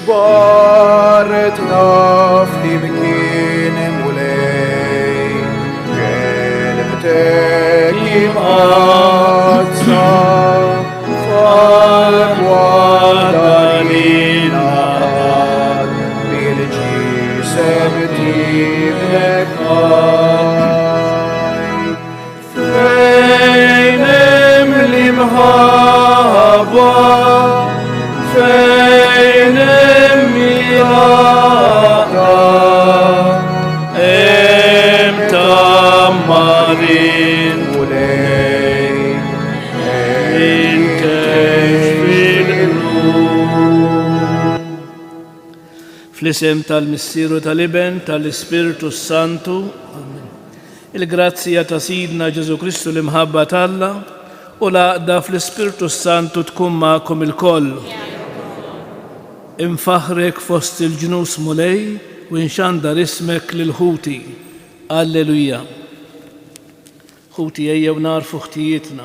بارتنا في مكين مولاي كلمتك مقدسة فالوضعينا بالجسم تبلك فين ملي مهابا فين ميراتا امتى مارين مولاي انت في القلوب Fl-isem tal-Missieru tal-Iben tal-Ispiritu Santu, il-grazzja ta' Sidna Ġesu Kristu l-imħabba t'Alla u l-għaqda fl-Ispiritu Santu tkun ma'kom il-koll. Infaħrek fost il-ġnus mulej u inxandar ismek lil-ħuti. Alleluja. Ħuti ejjew narfu ħtijietna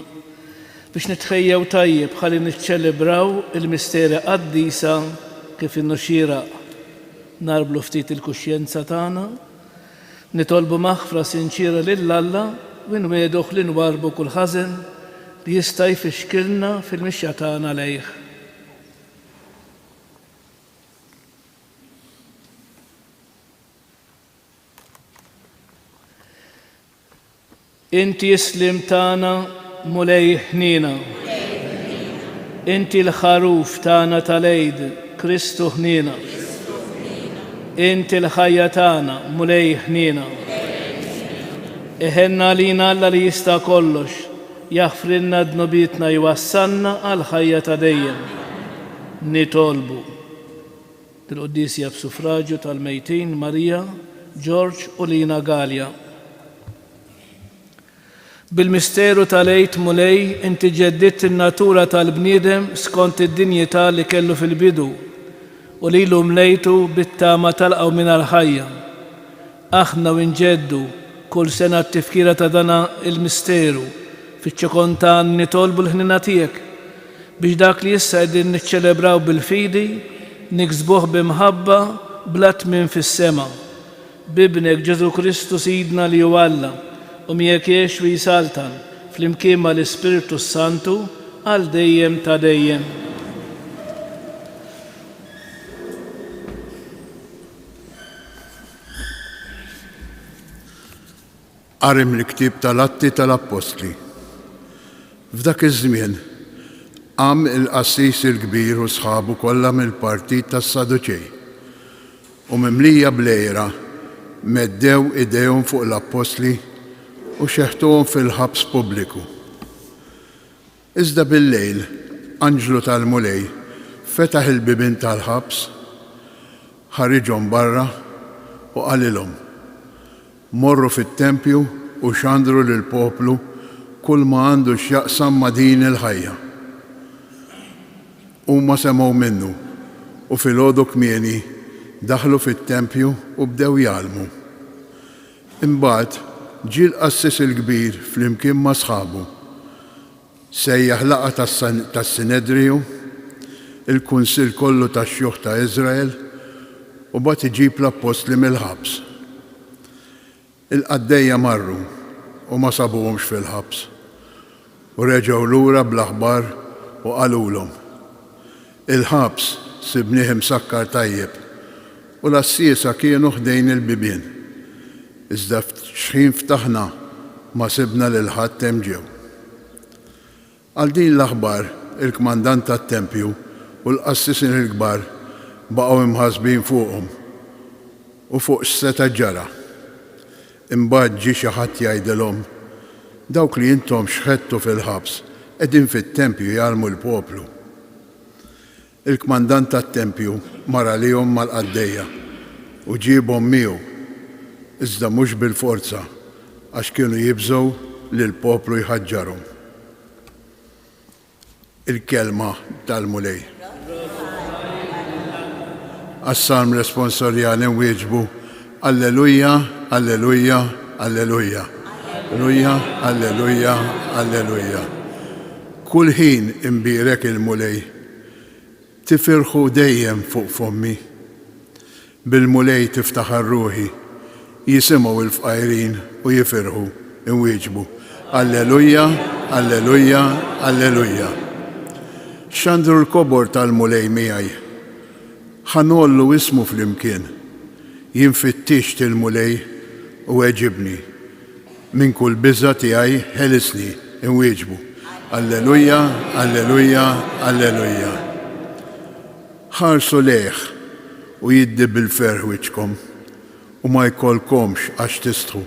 biex nitħejjew tajjeb ħalli niċċelebraw il-misteri qaddisa kif innu xieraq. Narblu ftit il-kuxjenza tagħna, nitolbu maħfra sinċira lill-Alla u nweduh li nwarbu kull ħażen li jista' jfixkilna fil-mixja tagħna lejh. Inti islim tagħna mulej ħnina. Inti l-ħaruf tagħna tal-Eid, Kristu ħnina. Inti l-ħajja tagħna mulej ħnina. Iħenna lina Alla li jista' kollox, jaħfrilna dnubietna jwassalna għal ħajja ta' dejjem. Nitolbu. Il-Quddisja b'suffraġġju tal-mejtin Marija, George u Lina Galja. Bil-misteru tal-Eid mulej inti ġeddidt in-natura tal-bniedem skont id-dinjità li kellu fil-bidu u lilu mlejtu bit-tama talqgħu minn l-ħajja. Aħna u nġeddu kull sena t-tifkira ta' dana il-misteru fiċ-ċekontan nitolbu l-ħnina tiegħek biex dak li issa qegħdin niċċelebraw bil-fidi niksbuh b'imħabba bla tmiem fis-sema. Bibnek Ġesu Kristu Sidna li hu Alla u miegħek jgħix u jisaltan fl-imkien mal-Ispiritu Santu għal dejjem ta' dejjem. Qari mill-ktieb tal-Atti tal-Apostli. F'dak iż-żmien qam il-qassis il-kbir u sħabu kollha mill-partit tas-Saduċej u mimlija blejra meddew idejhom fuq l-Apostli u xeħtuhom fil-ħabs pubbliku. Iżda bil-lejl anġlu tal-mulej fetaħ il-bibien tal-ħabs, ħariġhom barra u qalilhom morru fit-tempju u xandru lill-poplu kull ma għandu x'jaqsam ma' din il-ħajja. Huma semgħu minnu u filgħodu kmieni daħlu fit-tempju u bdew jgħallmu. Imbagħad ġie l-qassis il-kbir flimkien ma' sħabu. Sejjaħ laqgħa tas-Sinedriju, il-Kunsill kollu tax-xjuħ ta' Iżrael u bagħad iġib l-Apostli mill-ħabs. Il-qaddejja marru u ma sabuhomx fil-ħabs u reġgħu lura bl-aħbar u qalulhom. Il-ħabs sibnieh imsakkar tajjeb u l-assiesa kienu ħdejn il-bibien. Iżda x'ħin ftaħna ma sibna lil ħadd hemm ġew. Għal din l-aħbar il-kmandant tat-tempju u l-qassisin il-kbar baqgħu imħassbin fuqhom u fuq x'seta' ġara. Imbagħad ġie xi ħadd jgħidilhom dawk li intom xħedtu fil-ħabs qegħdin fit-tempju jgħallmu l-poplu. Il-kmandant tat-tempju mara lihom mal-qaddejja u ġiebhom miegħu iżda mhux bil-forza għax kienu jibżgħu li l-poplu jħaġġarhom. Il-kelma tal-mulej. Għas-salm responsorjali nwieġbu Alleluja, Alleluja, Alleluja. Alleluja, Alleluja, Alleluja. Kull ħin imbirek il-mulej tifirħu dejjem fuq fommi. Bil-mulej tiftaħar ruħi, jisimgħu il-fqajrin u jifirħu inwieġbu. Alleluja, alleluja, alleluja. X'għandu l-kobor tal-mulej miegħi. Ħanollu ismu fl-imkien. Jinfittixt il-mulej u eġibni. Min kull biża tiegħi ħelisni inwieġbu. Alleluja, alleluja, alleluja. Ħarsu leħ u jiddi bil-ferħ wiċkom u ma jkollkomx għax tistħu.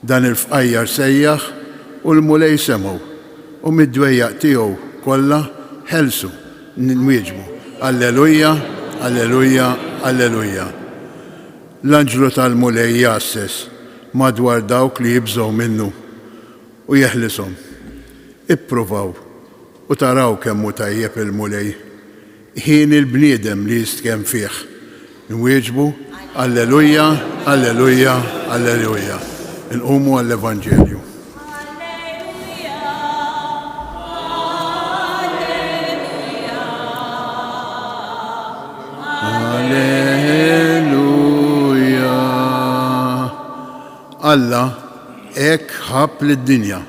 Dan il-fqajjar sejjaħ u l-mulej semgħu u mid-dwejjaq tiegħu kollha ħelsu nwieġbu. Alleluja, alleluja, alleluja. L-anġlu tal-mulej jasses madwar dawk li jibżgħu minnu u jeħlishom. Ippruvaw u taraw kemm hu tajjeb il-mulej. Ħin il-bniedem li jistkemm fih. Nwieġbu, alleluja, alleluja, alleluja. Nqumu għall-Evanġelju. Alleluja. Alla hekk ħabb lid-dinja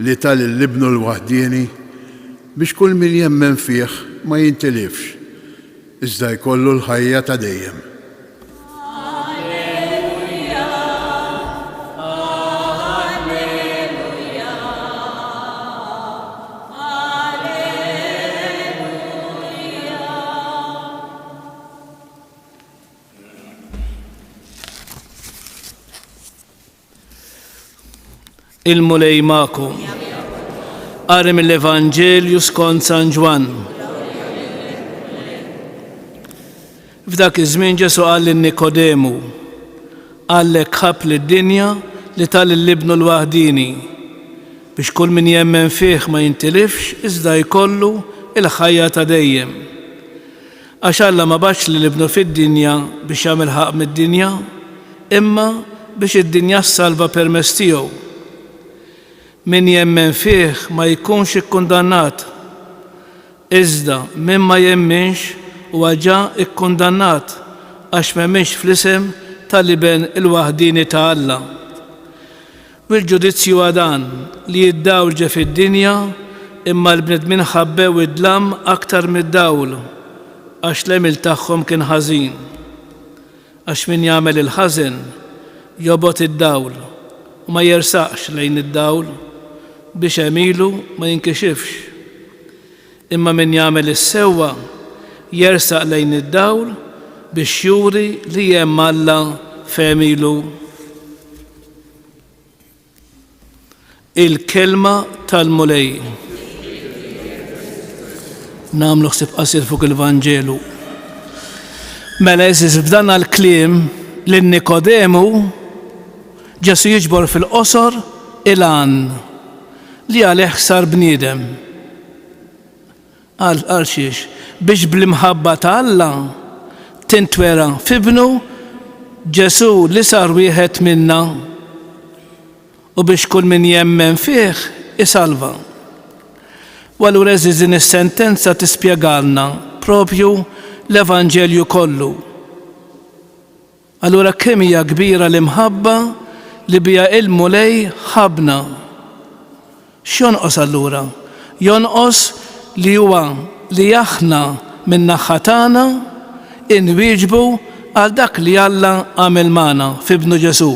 li tal il-libnu l-waħdieni biex kull min jemmen fih ma jintilifx, iżda jkollu l-ħajja ta' dejjem. Alleluja, alleluja, alleluja. Il-mulej ma'kom. Qari mill-Evanġelju skont San Ġwan. F'dak iż-żmien Ġesu qal lin-Nikodemu, għallek ħabb lid-dinja li tal il-libnu l-waħdini biex kull min jemmen fih ma jintilifx iżda jkollu il-ħajja ta' dejjem. Għax Alla ma baxx li libnu fid-dinja biex jagħmel ħaq mid-dinja, imma biex id-dinja ssalva permezz tiegħu. Min jemmen fih ma jkunx ikkundannat, iżda min ma jemminx huwa ġa ikkundannat għax m'hemmx fl-isem tal-iben il-waħdini ta' Alla. U l-ġudizzju għadan li jiddawġa fid-dinja imma l-bnedmin ħabbew id-dlam aktar mid-dawl għax l-emil tagħhom kien ħażin. Għax min jagħmel il-ħażen jobot id-dawl u ma jersaqx lejn id-dawl biex emilu ma jinkixifx. Imma min jagħmel is-sewwa jersaq lejn id-dawl biex juri li hemm Alla f'emilu. Il-kelma tal-mulej. Nagħmlu ħsieb qasir fuq il-Vanġelu. Mela jeżis f'dan għall-kliem lin-Nikodemu Ġesu jiġbor fil-qosor il-għan li għalih sar bniedem. Għal xiex biex bl-imħabba ta' Alla tintwera f'ibnu Ġesu li sar wieħed minna u biex kull min jemmen fih isalva. U allura din is-sentenza tispjegalna propju l-Evanġelju kollu. Allura kemm hija kbira l-imħabba li bija il-mulej ħabna. X'jonqos allura? Jonqos li huwa li aħna min naħa tagħna inwieġbu għal dak li Alla għamel magħna f'ibnu Ġesu.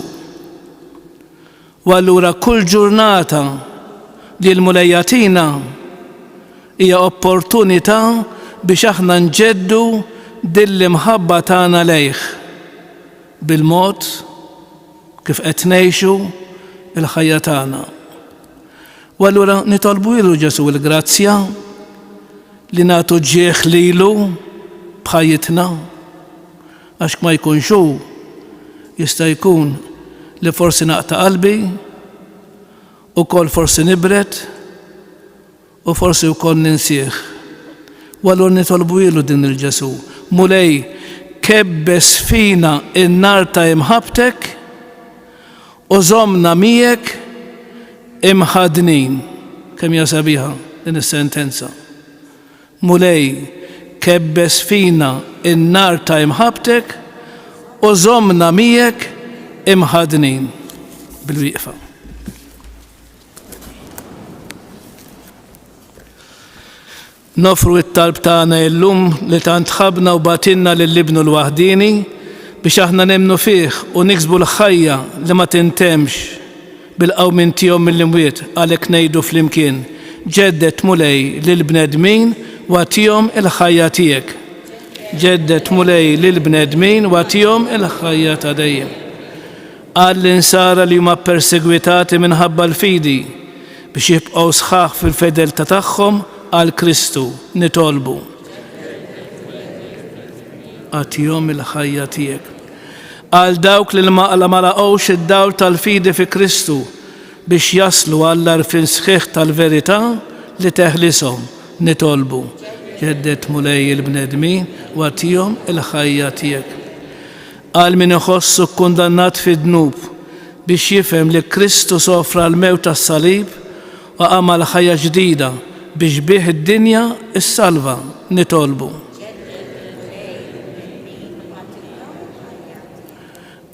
U allura kull ġurnata li l-mulej jagħtina hija opportunità biex aħna nġeddu din l-imħabba tagħna lejh bil-mod kif qed ngħixu il-ħajja tagħna. U allura nitolbu ilu Ġesu l-grazzja li nagħtu ġieħ lilu b'ħajjitna għax ma jkunx hu jista' jkun li forsi naqta' qalbi ukoll forsi nibret u forsi wkoll ninsieħ. U allura nitolbu ilu din il-Ġesu. Mulej kebbes fina in-nar ta' imħabtek u żommna miegħek imħadnin. Kemm hija sabiħa din is-sentenza. Mulej kebbes fina in-nar ta' imħabtek u żommna miegħek imħadnin bil-wieqfa. Nofru it-talb tagħna llum li tant ħabna u batinna lill-Ibnu l-waħdini biex aħna nemnu fih u niksbu l-ħajja li ma tintemx bil-qawmin tiegħu mill-imwiet għalhekk ngħidu flimkien ġeddet mulej lill-bnedmin wagħtihom il-ħajja tiegħek. Ġeddet mulej lill-bnedmin wagħtihom il-ħajja ta' dejjem. Għall-insara li huma persegwitati minħabba l-fidi biex jibqgħu sħaħ fil-fedeltà tagħhom għal Kristu nitolbu. Għatihom il-ħajja tiegħek. Għal dawk li ma laqgħux id-dawl tal-fidi fi Kristu biex jaslu għall-għarfien sħiħ tal-verità li teħlishom nitolbu. Ġeddet mulej il-bnedmin għatihom il-ħajja tiegħek. Għal min iħossu kkundannat fid-dnub biex jifhem li Kristu sofra l-mewt tas-salib u għamal ħajja ġdida biex bih id-dinja is-salva nitolbu.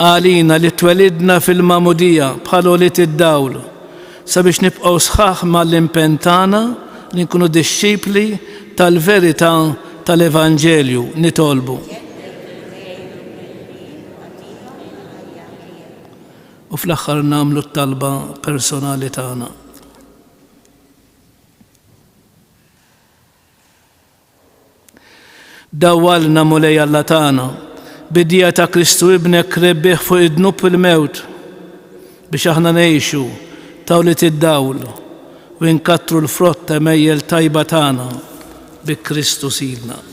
Għalina li twelidna fil-mamudija bħal uliet id-dawl sabiex nibqgħu sħaħ mal-impenn tagħna li nkunu disċipli tal-verità tal-Evanġelju nitolbu. U fl-aħħar nagħmlu t-talba personali tagħna. Dawwalna mulej Alla tagħna bidija ta' Kristu ibnek rebbieħ fuq id-dnub il-mewt biex aħna ngħixu tawlit id-dawl u nkattru l-frott ta' mejjel tajba tagħna bi Kristu sidna.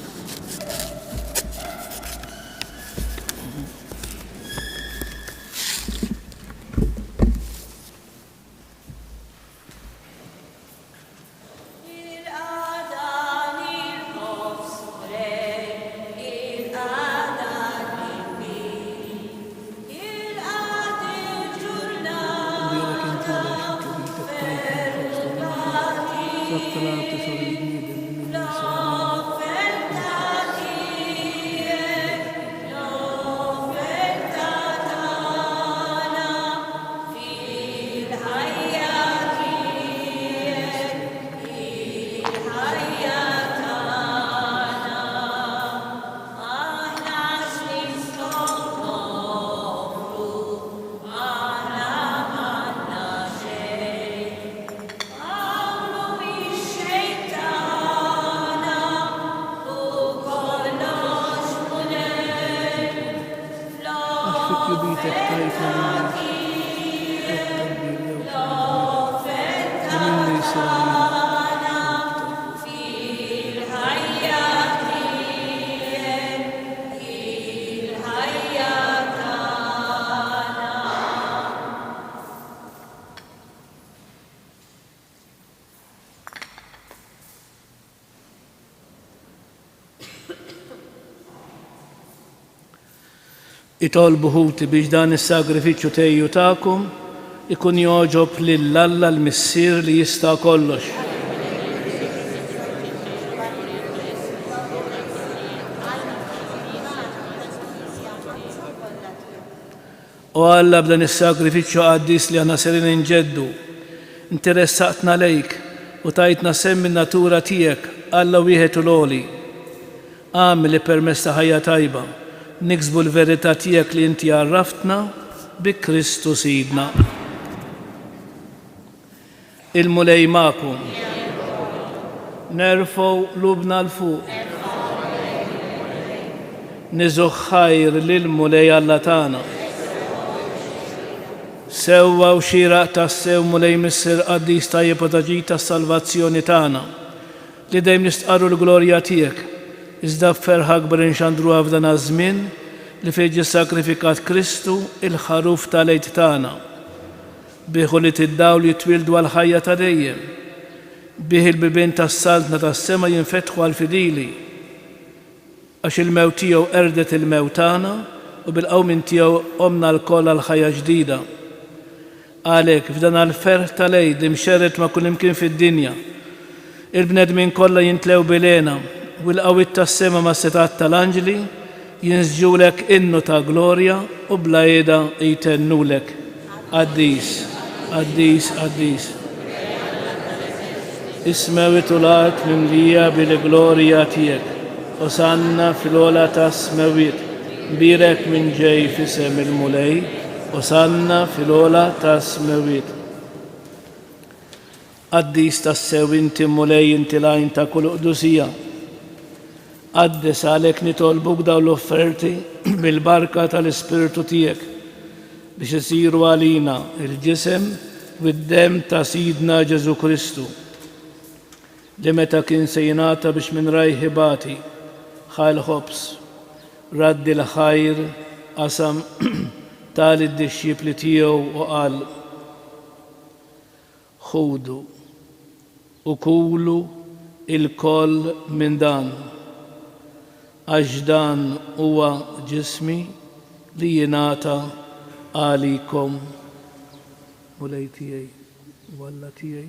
Itolbu ħuti biex dan is-sagrifiċċju tejju tagħkom ikun joġob lill-Alla l-Missier li jista' kollox. U Alla b'dan is-sagrifiċċju qaddis li aħna serin inġeddu, interessaqtna lejk u tajtna semmi n-natura tiegħek Alla wieħed u l-għoli. Għamel li permezz ta' ħajja tajba niksbu l-verità tiegħek li inti għarraftna bi Kristu sidna. Il-mulej magħkom. Nerfgħu lubna l-fuq. Niżgħu ħajr lill-mulej Alla tagħna. Sewwa u xieraq tas-sew mulej Missier qaddis tajjeb u taġid tas-salvazzjoni tagħna li dejjem nistqarru l-glorja tiegħek. Iżda b'ferħa akbar inxandruha f'dan iż-żmien li fejn ġie sagrifikat Kristu il-ħaruf tal-għid tagħna. Bih uliet id-dawl jitwildu għal ħajja ta' dejjem. Bih il-bibien tas-saltna tas-sema jinfetħu għal fidili. Għax il-mewt tiegħu erdet il-mewt tagħna u bil-qawmin tiegħu qomna l-koll għal ħajja ġdida. Għalhekk f'dan għall-ferħ tal-għid imxerret ma' kull imkien fid-dinja. Il-bnedmin kollha jintlew bilena u l-qawit tas-sema ma' setat tal-anġli jinsġulek innu ta' glorja u bla jeda jtennulek. Qaddis, qaddis, qaddis. Ismewit u l-art mimlija bil-glorja tiegħek. Osanna fil-ola tas-smewit. Birek minn ġej fisem il-mulej. Osanna fil-ola tas-smewit. Qaddis tas-sew inti mulej inti lajn ta' kull qdusija. Qaddis għalek nitolbuk daw l-offerti bil-barka tal-Ispiritu tiegħek biex isiru għalina il-ġisem u d-dem ta' Sidna Ġesu Kristu li meta kien se jingħata biex minn rajħibati ħal ħobs raddi l-ħajr qasam tal-id-dixxipli tiegħu u qal ħudu u kulu il-koll minn dan għax dan huwa ġismi li jingħata għalikom. Mulej tiegħi u Alla tiegħi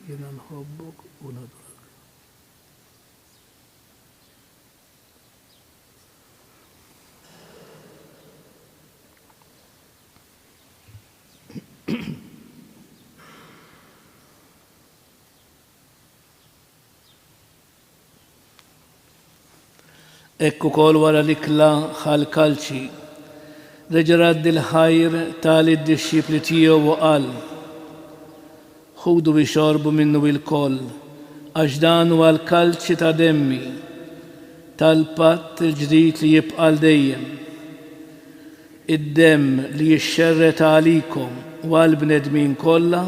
jiena nħobbok u nadurak. Ekku kol wara l-ikla ħal-kalċi, reġa l-ħajr tal-id-dixxipli tiegħu u qal ħudu bixorbu minnu il-koll, għax dan huwa l-kalċi ta' demmi, tal-patt il-ġdid li jibqa' dejjem. Id-demm li jixxerret għalikom u għall-bnedmin kollha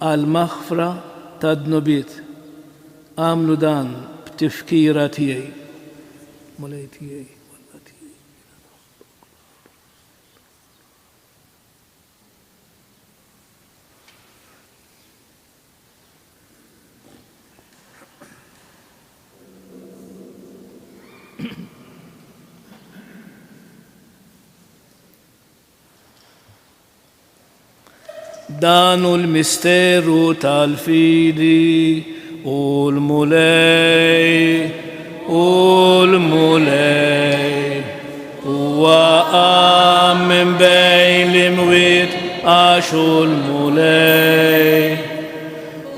għall-maħfra tad-dnubiet. Għamlu dan b'tifkira tiegħi. Mulej tiegħi u Alla tiegħi. Danu l-misteru tal-fidi u l-mulej u l-mulej huwa qam minn bejn l-imwiet għax u l-mulej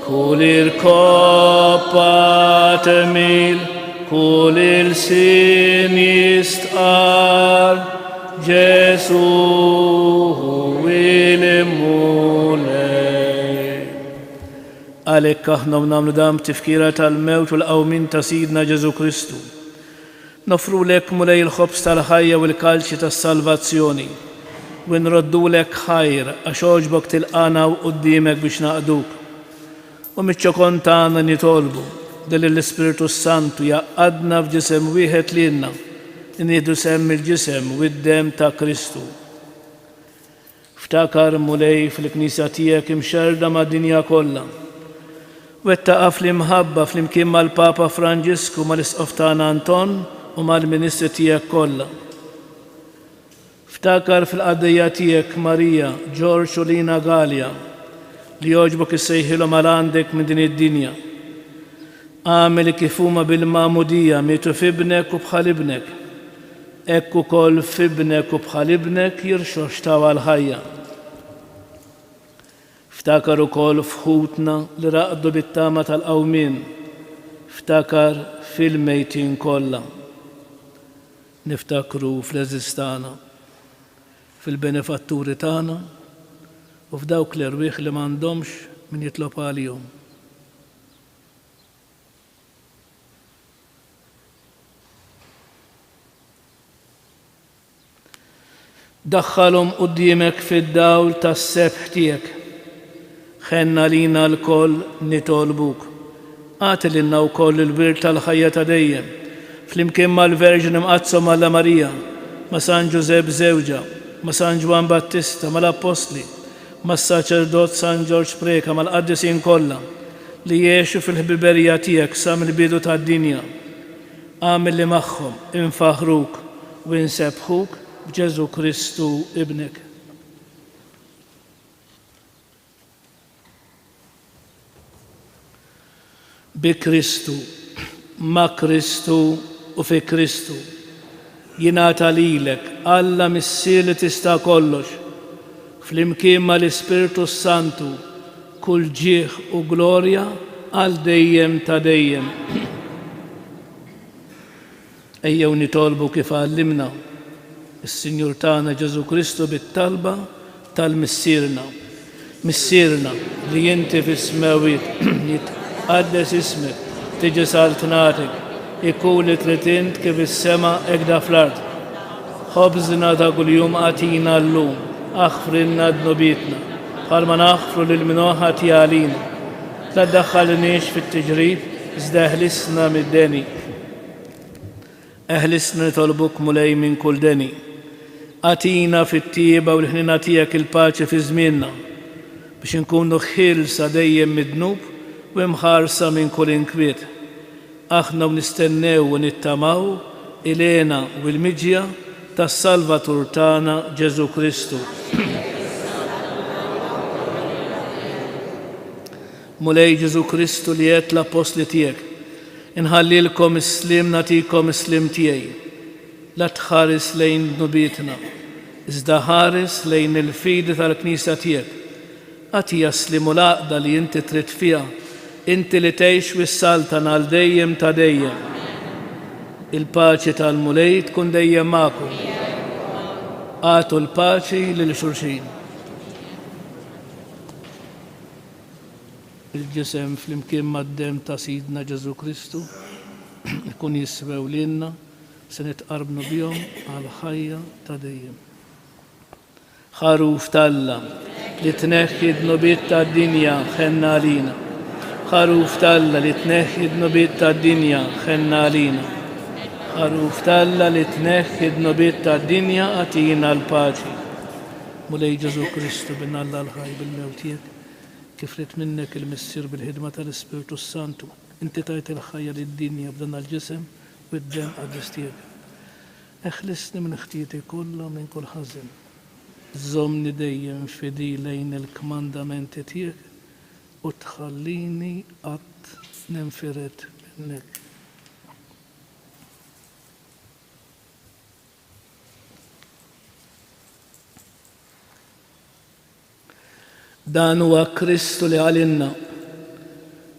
kull il-koppa temil kull il-sin jistqar Ġesu hu il-mulej. Għalhekk aħna nagħmlu dam tifkira tal-mewt u l-qawmin ta' Sidna Ġesu Kristu. Nofrulek mulej il-ħobs tal-ħajja u l-kalċi tas-salvazzjoni u nroddulek ħajr għax oġbok tilqana quddiemek biex naqduk. U miċ-ċokon tagħna nitolbu li l-Ispiritu Santu jaqadna f'ġisem wieħed lilna nieħdu semm il-ġisem u d-dem ta' Kristu. Ftakar mulej fil-Knisja tiegħek imxerda mad-dinja kollha. Wettaqa fl-imħabba fl-imkien mal-Papa Franġisku mal-Isqof tagħna Anton u mal-Ministri tiegħek kollha. Ftakar fil-qaddejja tiegħek Marija, George u Lina Galja li jogħġbok issejħilhom għal għandek minn din id-dinja. Għamel kif huma bil-ma'mudija mietu f'ibnek u bħal ibnek. Ekku kol f'ibnek u bħal ibnek jirxoxtaw għal-ħajja. Ftakar ukoll f'ħutna li raqdu bit-tama tal-qawmin. Ftakar fil-mejtin kollha. Niftakru fl-eżistana, fil-benefatturi tagħna u f'dawk l-irwieħ li m'għandhomx min jitlob għalihom. Daħħalhom quddiemek fid-dawl tas-sebħ tiegħek. Ħenna lina l-koll nitolbuk. Għati lilna wkoll il-wirt tal-ħajja ta' dejjem. Flimkien mal-Verġin imqazzom Alla Marija, ma' San Ġusepp żewġa, ma' San Ġwan Battista, mal-Apostli, mas-Saċerdot San Ġorġ Preka, mal-qaddisin kollha li jgħixu fil-ħbiberija tiegħek sa mill-bidu tad-dinja. Għamil li magħhom infaħruk u insebħuk b'Ġesu Kristu ibnek. Bi Kristu, ma' Kristu u fi Kristu. Jingħata lilek Alla Missier li tista' kollox, flimkien mal-Ispiritu Santu, kull ġieħ u glorja għal dejjem ta' dejjem. Ejjew nitolbu kif għallimna is-Sinjur tagħna Ġesu Kristu bit-talba tal-Missierna. Missierna li inti fis-smawiet jitqaddes ismek, tiġi saltnatek, ikun li trid int kif is-sema hekk fl-ard. Ħobżna ta' kuljum għatina llum, aħfrilna dnubietna, bħalma naħfru lil min ħati għalina. La ddaħħalniex fit-tiġrib, iżda eħlisna mid-deni. Eħlisna nitolbuk mulej minn kull deni. Għatina fit-tieba u l-ħnina tiegħek il-paċi fi żmienna, biex inkunu ħilsa dejjem mid-dnub u imħarsa minn kull inkwiet. Aħna nistennew u nittamaw ilena u l-miġja tas-Salvatur tagħna Ġesu Kristu. Mulej Ġesu Kristu li qed l-apostli tiegħek, inħallilkom is-slim nagħtikom is-slim tiegħi. La tħares lejn dnubietna, iżda ħares lejn il-fidi tal-Knisja tiegħek. Għatija slimu l-għaqda li inti trid fiha, inti li tgħix wis-saltana għal dejjem ta' dejjem. Il-paċi tal-mulej tkun dejjem magħkom. Għatu l-paċi lil xulxin. Il-ġisem flimkien mad-dem ta' Sidna Ġesu Kristu ikun jiswew lilna se nitqarbnu bihom għal ħajja ta' dejjem. Ħaruf talla li tneħħi d-nubiet tad-dinja ħenna għalina. Ħaruf talla li tneħħi d-nubiet tad-dinja ħenna għalina. Ħaruf talla li tneħħi d-nubiet tad-dinja għatina l-paċi. Mulej Ġesu Kristu bin Alla l-ħaj bil-mewt tiegħek, kif rid minnek il-missier bil-ħidma tal-Ispiritu Santu, inti tajt il-ħajja lid-dinja b'dan il-ġisem u d-dem għaddis tiegħek. Eħlisni minn ħtieti kollha minn kull ħażin. Żommni dejjem fidi lejn il-kmandamenti tiegħek u tħallini qatt ninfired minnek. Dan huwa Kristu li għalinna,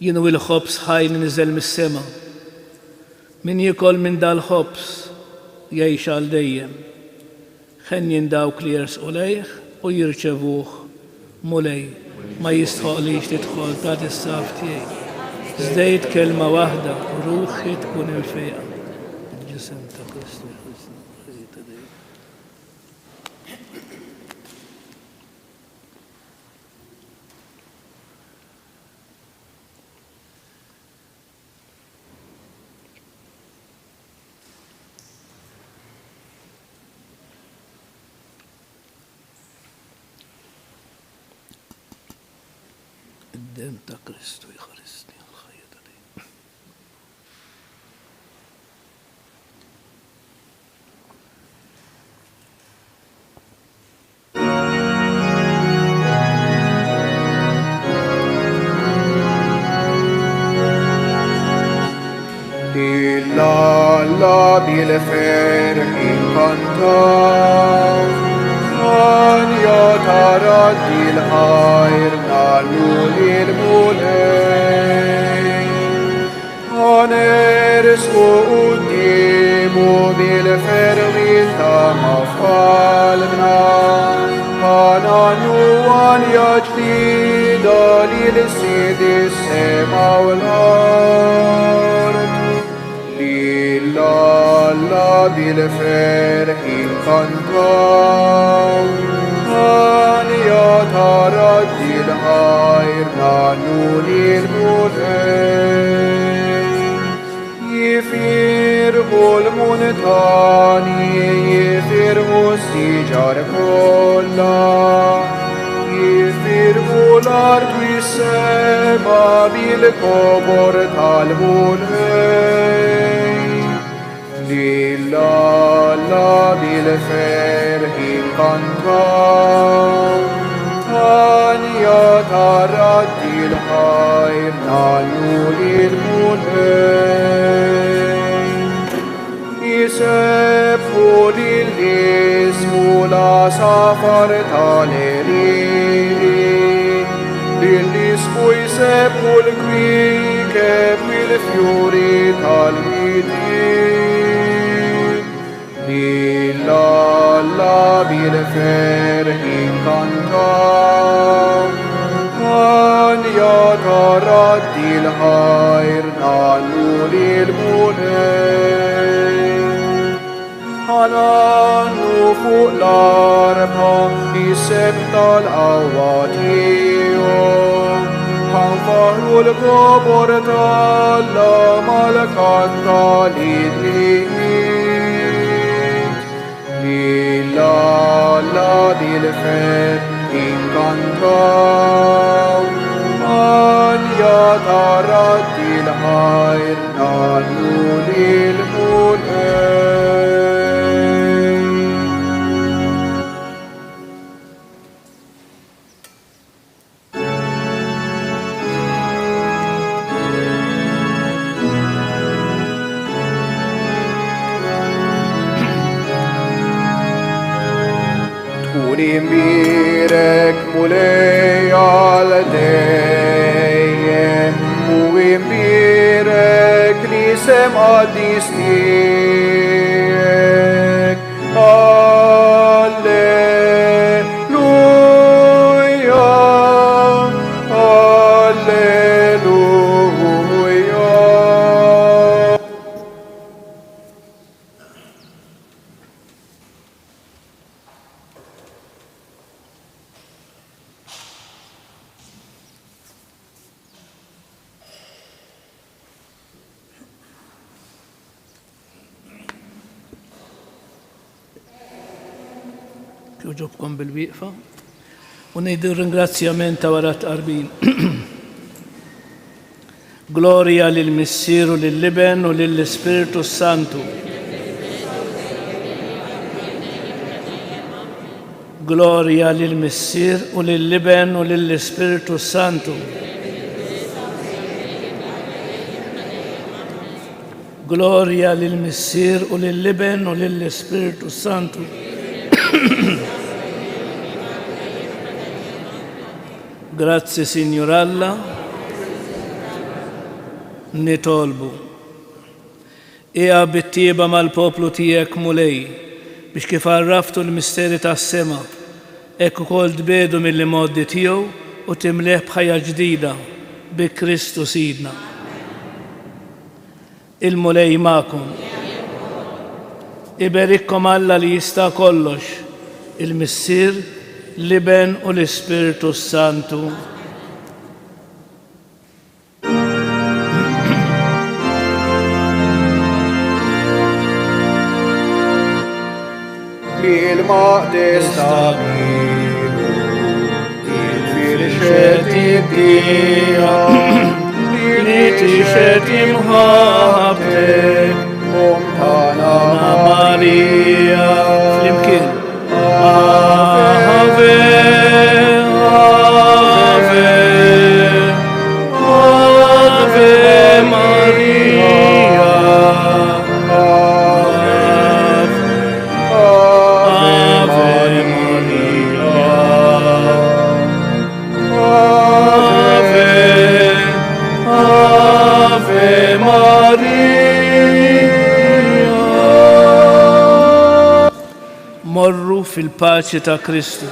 jien u l-ħobs ħaj li niżel mis-sema. Min jikol minn dal-ħobs jgħix għal dejjem. Ħen dawk li jersqu lejh u jirċevuh mulej ma jistħoqlix tidħol ta' is-saf tiegħi. Żdejt kelma waħda u ruħi tkun il-fejqa. Il-ġisem ta' Kristu jħossna ħajja ta' dejjem. Id-dem ta' Kristu jħarisni għal ħajja ta' dejjem. La bil-ferħ inkantaw, Anja taraddi l-ħajr nallu lil-mulej. Għaneris u quddimu bil-ferħita mafqalbna, Għananju għanja ġdida lil-sidi s-sema u l-ard. Alla bil-ferħ inkantaw, Anja taraddi l-ħajr nagħnu lil-mulej. Jifirħu l-muntani, jifirħu s-siġar kollha, jifirħu l-ard u s-sema bil-kobor tal-mulej. Alla bil-ferħ inkantaw, Anja taraddi l-ħajr nagħnu lil-mulej. يسبحوا للاسم لا سفر تالرين للاسم يسبحوا الكريك بالفيوري تالميدين لله لا بالفرح كنتم من يتردي الخير نالوا للمنين حنانوا فوق الأربع بسبت الأواتيهم حنفروا القبر تلا ملكا تاليدين لله لا بالفرح كنتم من يتردي الخير نالوا للمنين تكوني ميرك مولاي على دايم وميرك لسم قديستيك هاليلويا هاليلويا Joġobkom bil-wieqfa. U ngħidu ringrazzjament ta' wara tqarbin. Gloria lill-Missier u lill-Liben u lill-Ispiritu Santu. Gloria lill-Missier u lill-Liben u lill-Ispiritu Santu. Gloria lill-Missier u lill-Liben u lill-Ispiritu Santu. Grazie Signor Alla, nitolbu. Ija bittieba mal-poplu tijek mulej, biex kif arraftu l-misteri tas-sema, ekk ukoll tbedu mill-modi tiegħu u timleħ b'ħajja ġdida bi Kristu Sidna. Il-mulej magħkom. Iberikkom Alla li jista' kollox, il-Missier, Liben u l-Ispiritu Santu. Il-maqdis tabilu, il-firxet id-dija, li tixet imħabtek, tana Marija. Flimkien. Ave, Ave, Ave Maria. Ave, Ave Maria. Ave, Ave Maria. Morru fil-paċi ta' Kristu.